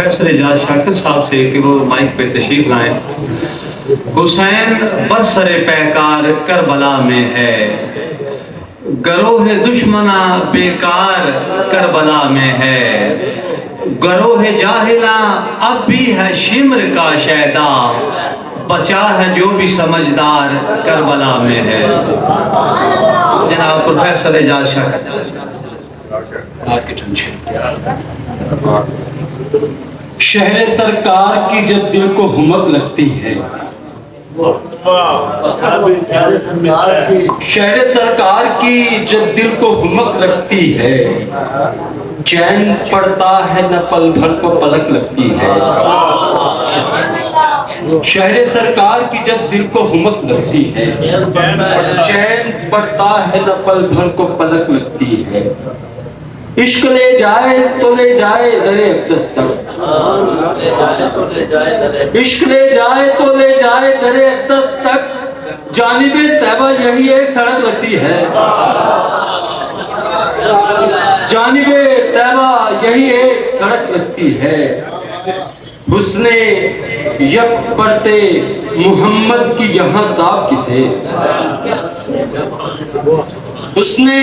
Professor Ejaz Shakir साहब से कि वो माइक पे तशरीफ लाएं। हुसैन बरसरे पैकार करबला में है, गरोह दुश्मना बेकार करबला में है, गरोह जाहिला अब भी है शिम्र का शैदा, बचा है जो भी समझदार करबला में है। जनाब प्रोफेसर एजाज शाकिर शहर सरकार की जब दिल को हुमक लगती है, शहर सरकार की जब दिल को हुमक लगती है, चैन पड़ता है न पल भर को पलक लगती है। शहर सरकार की जब दिल को हुमक लगती है, चैन पड़ता है न पल भर को पलक लगती है। इश्क ले जाए तो ले जाए दरे अक़दस तक, इश्क ले जाए तो ले जाए दरे अक़दस तक, जानिबे तैबा यही एक सड़क लगती है, जानिबे तैबा यही एक सड़क लगती है। हुस्ने यक परते मोहम्मद की यहाँ ताब किसे, उसने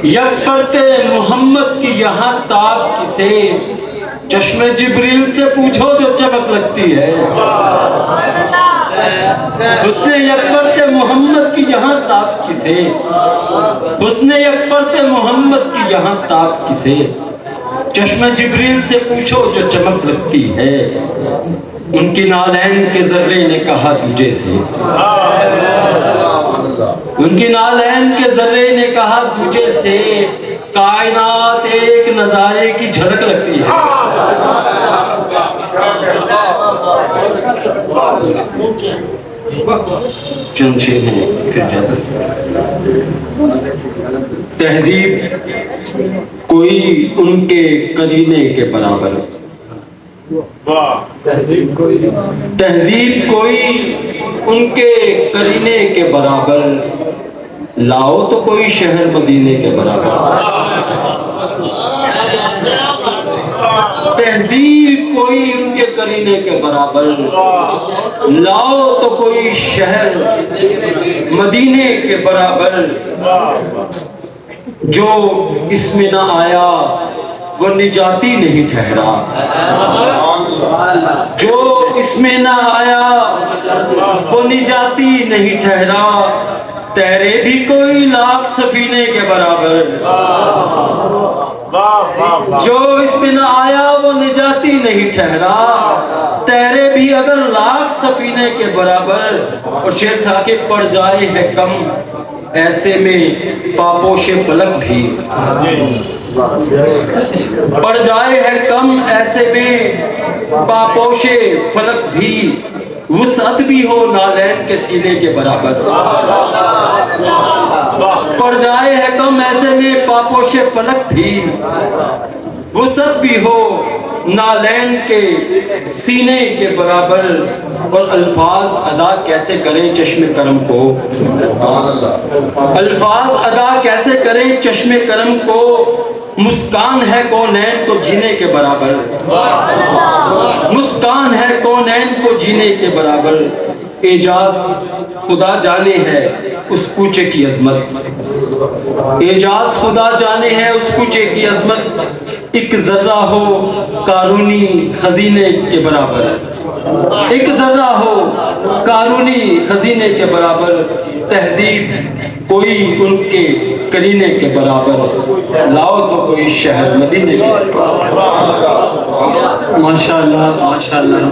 यक परते मोहम्मद की यहाँ ताब किसे, चश्मे जिब्रील से पूछो जो चमक लगती है। उसने यक परते मोहम्मद की यहाँ ताब किसे, उसने यक परते मोहम्मद की यहाँ ताब किसे, चश्मे जिब्रील से पूछो जो चमक लगती है। उनकी नालैन के जर्रे ने कहा तुझे से, उनकी नालैन के जर्रे ने कहा तुझे से, कायनात एक नजारे की झलक लगती है। तहजीब कोई उनके करीने के बराबर, तहजीब कोई उनके करीने के बराबर, लाओ तो कोई शहर मदीने के बराबर। तहजीब कोई उनके करीने के बराबर, लाओ तो कोई शहर मदीने के बराबर। जो इसमें ना आया वो निजाती नहीं ठहरा, जो इसमें ना आया वो निजाती नहीं ठहरा, तेरे भी कोई लाख सफीने के बराबर। जो इसमें ना आया वो निजाती नहीं ठहरा, तेरे भी अगर लाख सफीने के बराबर। और शेर था कि पड़ जाए है कम ऐसे में पापोशे फलक भी, पड़ जाए है कम ऐसे में पापोशे फलक भी, वुसअत भी हो नालैन के सीने के बराबर। पड़ जाए है कम ऐसे में पापोशे फलक भी, वुसअत भी हो नालैन के सीने के बराबर। और अल्फाज अदा कैसे करें चश्मे करम को, अल्फाज अदा कैसे करें चश्मे करम को, मुस्कान है कौनैन को जीने के बराबर, मुस्कान है कौनैन को जीने के बराबर। एजाज खुदा जाने है उस कूचे की अजमत, एजाज खुदा जाने है उस कूचे की अजमत, एक जर्रा हो कारूनी खजीने के बराबर, एक जर्रा हो कारूनी खजीने के बराबर। तहजीब कोई उनके करीने के बराबर, लाओ तो कोई शहर मदीने के। माशाअल्लाह माशाअल्लाह।